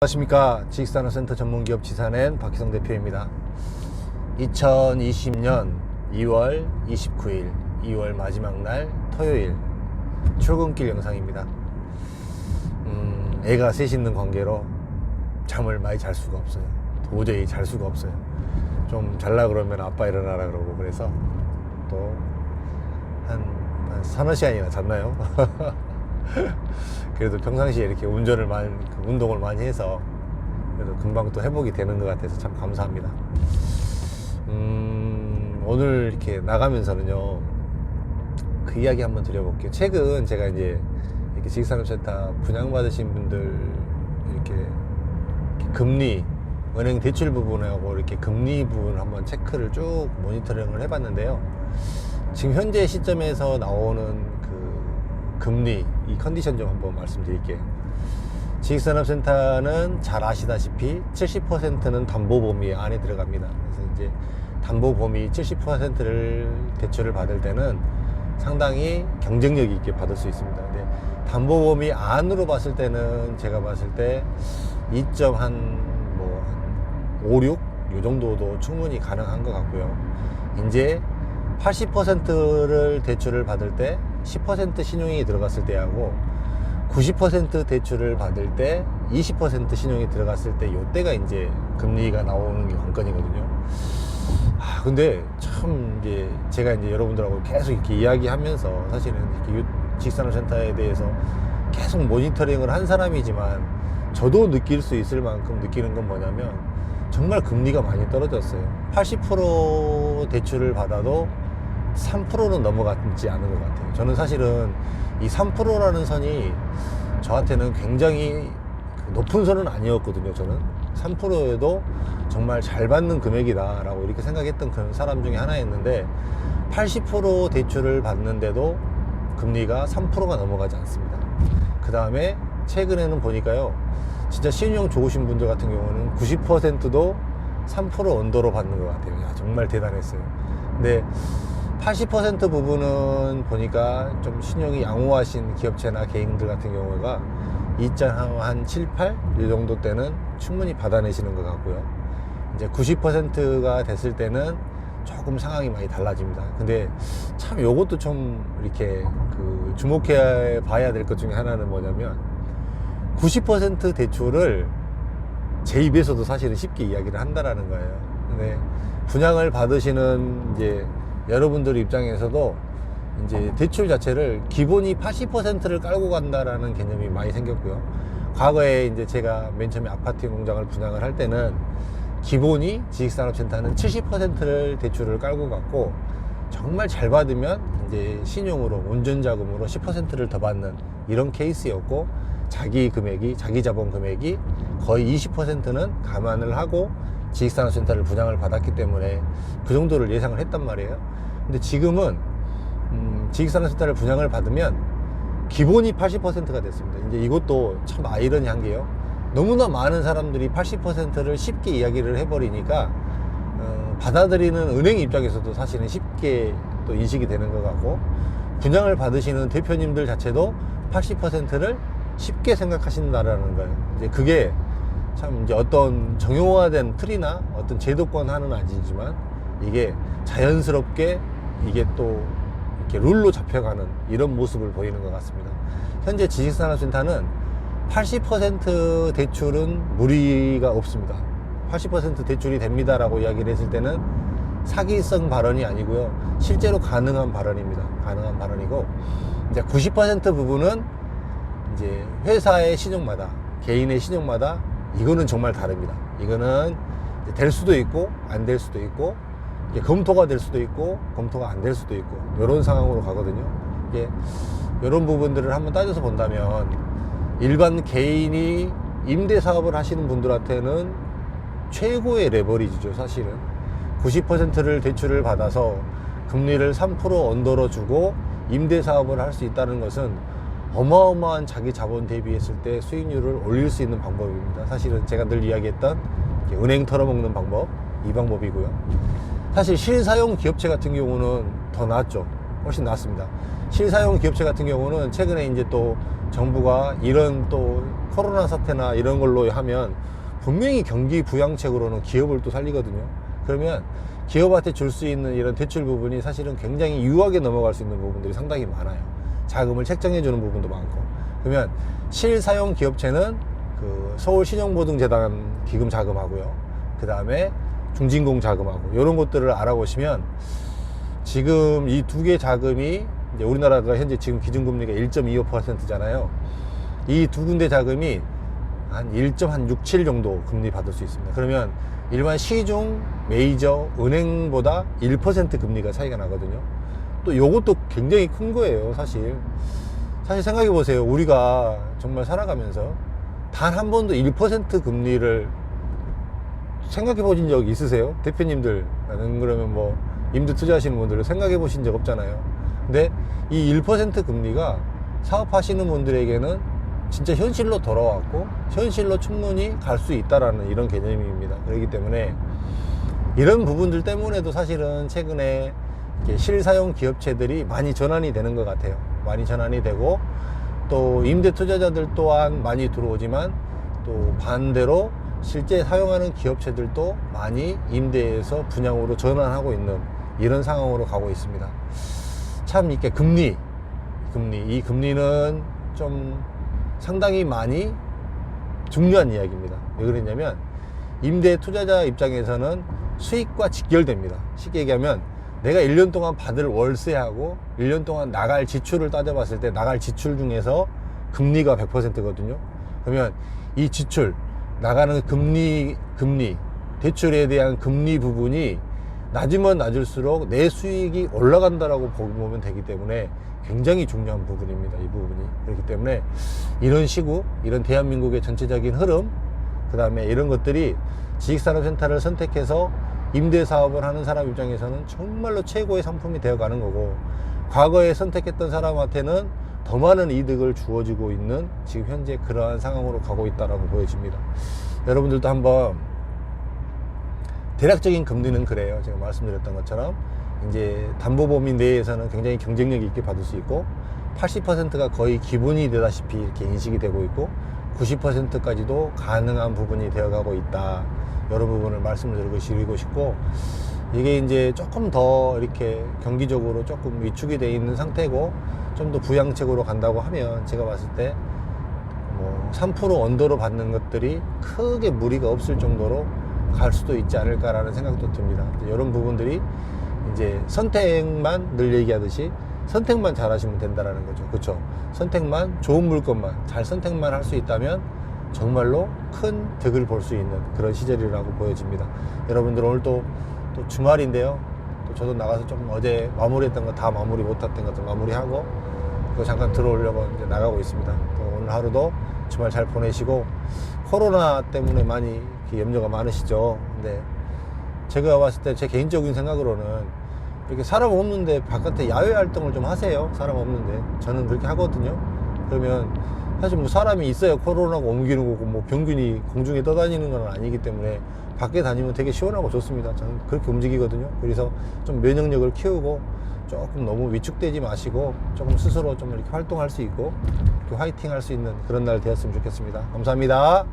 안녕하십니까. 지식산업센터 전문기업 지산엔 박희성 대표입니다. 2020년 2월 29일 2월 마지막 날 토요일 출근길 영상입니다. 애가 셋 있는 관계로 잠을 많이 잘 수가 없어요. 도저히 잘 수가 없어요. 좀 잘라 그러면 아빠 일어나라 그러고, 그래서 또 한 서너 시간이나 잤나요? 그래도 평상시에 이렇게 운동을 많이 해서 그래도 금방 또 회복이 되는 것 같아서 참 감사합니다. 오늘 이렇게 나가면서는요, 그 이야기 한번 드려볼게요. 최근 제가 이제 이렇게 지식산업센터 분양받으신 분들 이렇게 금리, 은행 대출 부분하고 이렇게 금리 부분을 한번 체크를 쭉 모니터링을 해봤는데요. 지금 현재 시점에서 나오는 그 금리, 이 컨디션 좀 한번 말씀드릴게요. 지식산업센터는 잘 아시다시피 70%는 담보범위 안에 들어갑니다. 그래서 이제 담보범위 70%를 대출을 받을 때는 상당히 경쟁력 있게 받을 수 있습니다. 근데 담보범위 안으로 봤을 때는 제가 봤을 때 2.5, 6? 이 정도도 충분히 가능한 것 같고요. 이제 80%를 대출을 받을 때 10% 신용이 들어갔을 때하고 90% 대출을 받을 때 20% 신용이 들어갔을 때 요때가 이제 금리가 나오는 게 관건이거든요. 근데 참 이제 제가 이제 여러분들하고 계속 이렇게 이야기하면서 사실은 이렇게 지식산업센터에 대해서 계속 모니터링을 한 사람이지만 저도 느낄 수 있을 만큼 느끼는 건 뭐냐면 정말 금리가 많이 떨어졌어요. 80% 대출을 받아도 3%는 넘어가지 않은 것 같아요. 저는 사실은 이 3%라는 선이 저한테는 굉장히 높은 선은 아니었거든요. 저는 3%에도 정말 잘 받는 금액이다 라고 이렇게 생각했던 그런 사람 중에 하나였는데, 80% 대출을 받는데도 금리가 3%가 넘어가지 않습니다. 그 다음에 최근에는 보니까요, 진짜 신용 좋으신 분들 같은 경우는 90%도 3% 언더로 받는 것 같아요. 야, 정말 대단했어요. 근데 80% 부분은 보니까 좀 신용이 양호하신 기업체나 개인들 같은 경우가 2.7, 8? 이 정도 때는 충분히 받아내시는 것 같고요. 이제 90%가 됐을 때는 조금 상황이 많이 달라집니다. 근데 참 요것도 좀 이렇게 주목해 봐야 될 것 중에 하나는 뭐냐면, 90% 대출을 제 입에서도 사실은 쉽게 이야기를 한다라는 거예요. 근데 분양을 받으시는 이제 여러분들 입장에서도 이제 대출 자체를 기본이 80%를 깔고 간다라는 개념이 많이 생겼고요. 과거에 이제 제가 맨 처음에 아파트 공장을 분양을 할 때는 기본이 지식산업센터는 70%를 대출을 깔고 갔고, 정말 잘 받으면 이제 신용으로 운전자금으로 10%를 더 받는 이런 케이스였고, 자기 자본 금액이 거의 20%는 감안을 하고 지식산업센터를 분양을 받았기 때문에 그 정도를 예상을 했단 말이에요. 근데 지금은 지식산업센터를 분양을 받으면 기본이 80%가 됐습니다. 이제 이것도 참 아이러니한 게요, 너무나 많은 사람들이 80%를 쉽게 이야기를 해버리니까 받아들이는 은행 입장에서도 사실은 쉽게 또 인식이 되는 것 같고, 분양을 받으시는 대표님들 자체도 80%를 쉽게 생각하신다라는 거예요. 이제 그게 참 이제 어떤 정형화된 틀이나 어떤 제도권화는 아니지만 이게 자연스럽게 이게 또 이렇게 룰로 잡혀가는 이런 모습을 보이는 것 같습니다. 현재 지식산업센터는 80% 대출은 무리가 없습니다. 80% 대출이 됩니다라고 이야기를 했을 때는 사기성 발언이 아니고요, 실제로 가능한 발언입니다. 가능한 발언이고, 이제 90% 부분은 이제 회사의 신용마다, 개인의 신용마다 이거는 정말 다릅니다. 이거는 될 수도 있고 안 될 수도 있고, 이게 검토가 될 수도 있고 검토가 안 될 수도 있고, 이런 상황으로 가거든요. 이게 이런 부분들을 한번 따져서 본다면, 일반 개인이 임대 사업을 하시는 분들한테는 최고의 레버리지죠. 사실은 90%를 대출을 받아서 금리를 3% 언더로 주고 임대 사업을 할 수 있다는 것은 어마어마한 자기 자본 대비했을 때 수익률을 올릴 수 있는 방법입니다. 사실은 제가 늘 이야기했던 은행 털어먹는 방법, 이 방법이고요. 사실 실사용 기업체 같은 경우는 더 낫죠. 훨씬 낫습니다. 실사용 기업체 같은 경우는 최근에 이제 또 정부가 이런 또 코로나 사태나 이런 걸로 하면 분명히 경기 부양책으로는 기업을 또 살리거든요. 그러면 기업한테 줄 수 있는 이런 대출 부분이 사실은 굉장히 유하게 넘어갈 수 있는 부분들이 상당히 많아요. 자금을 책정해 주는 부분도 많고. 그러면 실사용 기업체는 그 서울신용보증재단 기금 자금하고요. 그 다음에 중진공 자금하고 이런 것들을 알아보시면 지금 이 두 개 자금이 이제 우리나라가 현재 지금 기준금리가 1.25%잖아요. 이 두 군데 자금이 한 1.67 정도 금리 받을 수 있습니다. 그러면 일반 시중 메이저 은행보다 1% 금리가 차이가 나거든요. 또 요것도 굉장히 큰 거예요. 사실 생각해 보세요. 우리가 정말 살아가면서 단 한 번도 1% 금리를 생각해 보신 적 있으세요? 대표님들, 안 그러면 뭐 임대 투자하시는 분들은 생각해 보신 적 없잖아요. 근데 이 1% 금리가 사업하시는 분들에게는 진짜 현실로 돌아왔고 현실로 충분히 갈 수 있다라는 이런 개념입니다. 그렇기 때문에 이런 부분들 때문에도 사실은 최근에 실사용 기업체들이 많이 전환이 되는 것 같아요. 많이 전환이 되고 또 임대 투자자들 또한 많이 들어오지만 또 반대로 실제 사용하는 기업체들도 많이 임대에서 분양으로 전환하고 있는 이런 상황으로 가고 있습니다. 참 이렇게 이 금리는 좀 상당히 많이 중요한 이야기입니다. 왜 그러냐면 임대 투자자 입장에서는 수익과 직결됩니다. 쉽게 얘기하면 내가 1년 동안 받을 월세하고 1년 동안 나갈 지출을 따져봤을 때 나갈 지출 중에서 금리가 100%거든요. 그러면 이 지출, 나가는 금리, 대출에 대한 금리 부분이 낮으면 낮을수록 내 수익이 올라간다라고 보면 되기 때문에 굉장히 중요한 부분입니다. 이 부분이. 그렇기 때문에 이런 시국, 이런 대한민국의 전체적인 흐름, 그 다음에 이런 것들이 지식산업센터를 선택해서 임대사업을 하는 사람 입장에서는 정말로 최고의 상품이 되어가는 거고, 과거에 선택했던 사람한테는 더 많은 이득을 주어지고 있는 지금 현재 그러한 상황으로 가고 있다라고 보여집니다. 여러분들도 한번 대략적인 금리는 그래요. 제가 말씀드렸던 것처럼 이제 담보범위 내에서는 굉장히 경쟁력 있게 받을 수 있고 80%가 거의 기본이 되다시피 이렇게 인식이 되고 있고 90%까지도 가능한 부분이 되어가고 있다. 이런 부분을 말씀을 드리고 싶고, 이게 이제 조금 더 이렇게 경기적으로 조금 위축이 되어 있는 상태고 좀 더 부양책으로 간다고 하면 제가 봤을 때 뭐 3% 언더로 받는 것들이 크게 무리가 없을 정도로 갈 수도 있지 않을까라는 생각도 듭니다. 이런 부분들이 이제 선택만 늘 얘기하듯이 선택만 잘 하시면 된다라는 거죠. 그렇죠? 선택만, 좋은 물건만 잘 선택만 할 수 있다면 정말로 큰 득을 볼 수 있는 그런 시절이라고 보여집니다. 여러분들 오늘 또 주말인데요. 또 저도 나가서 좀 어제 마무리했던 거 다 마무리 못했던 것도 마무리하고 그거 잠깐 들어오려고 이제 나가고 있습니다. 또 오늘 하루도 주말 잘 보내시고, 코로나 때문에 많이 염려가 많으시죠. 근데 제가 봤을 때 제 개인적인 생각으로는 이렇게 사람 없는데 바깥에 야외 활동을 좀 하세요. 사람 없는데. 저는 그렇게 하거든요. 그러면 사실 뭐 사람이 있어야 코로나가 옮기는 거고 뭐 병균이 공중에 떠다니는 건 아니기 때문에 밖에 다니면 되게 시원하고 좋습니다. 저는 그렇게 움직이거든요. 그래서 좀 면역력을 키우고 조금 너무 위축되지 마시고 조금 스스로 좀 이렇게 활동할 수 있고 이렇게 화이팅 할 수 있는 그런 날 되었으면 좋겠습니다. 감사합니다.